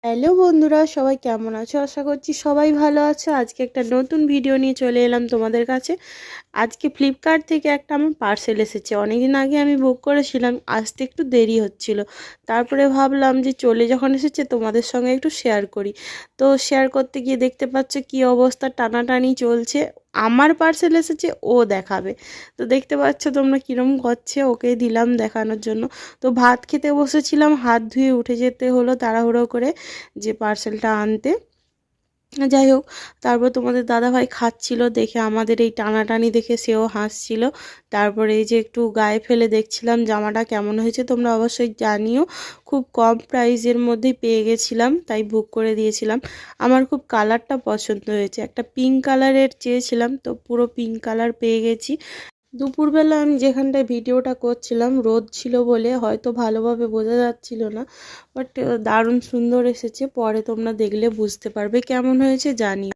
Hello বন্ধুরা, সবাই কেমন আছো? আশা করছি সবাই ভালো আছো। আজকে একটা নতুন ভিডিও নিয়ে চলে এলাম তোমাদের কাছে। আজকে ফ্লিপকার্ট থেকে একটা আমার পার্সেল এসেছে। অনেকদিন আগে আমি বুক করেছিলাম, আসতে একটু দেরি হচ্ছিল। তারপরে ভাবলাম যে চলে যখন এসেছে তোমাদের সঙ্গে একটু শেয়ার করি। তো শেয়ার করতে গিয়ে দেখতে পাচ্ছ কি অবস্থা, টানাটানি চলছে। আমার পার্সেল এসেছে, ও দেখাবে। তো দেখতে পাচ্ছ তোমরা কীরকম করছে, ওকে দিলাম দেখানোর জন্য। তো ভাত খেতে বসেছিলাম, হাত ধুয়ে উঠে যেতে হলো তাড়াহুড়ো করে যে পার্সেলটা আনতে। যাই হোক, তারপর তোমাদের দাদাভাই খাচ্ছিল, দেখে আমাদের এই টানাটানি দেখে সেও হাসছিল। তারপরে এই যে একটু গায়ে ফেলে দেখছিলাম জামাটা কেমন হয়েছে, তোমরা অবশ্যই জানিও। খুব কম প্রাইসের মধ্যেই পেয়ে গেছিলাম, তাই বুক করে দিয়েছিলাম। আমার খুব কালারটা পছন্দ হয়েছে, একটা পিঙ্ক কালারের চেয়েছিলাম, তো পুরো পিঙ্ক কালার পেয়ে গেছি। দুপুরবেলা আমি যেখানটায় ভিডিওটা করছিলাম রোদ ছিল বলে হয়তো ভালোভাবে বোঝা যাচ্ছিল না, বাট দারুণ সুন্দর এসেছে। পরে তোমরা দেখলে বুঝতে পারবে কেমন হয়েছে জানি।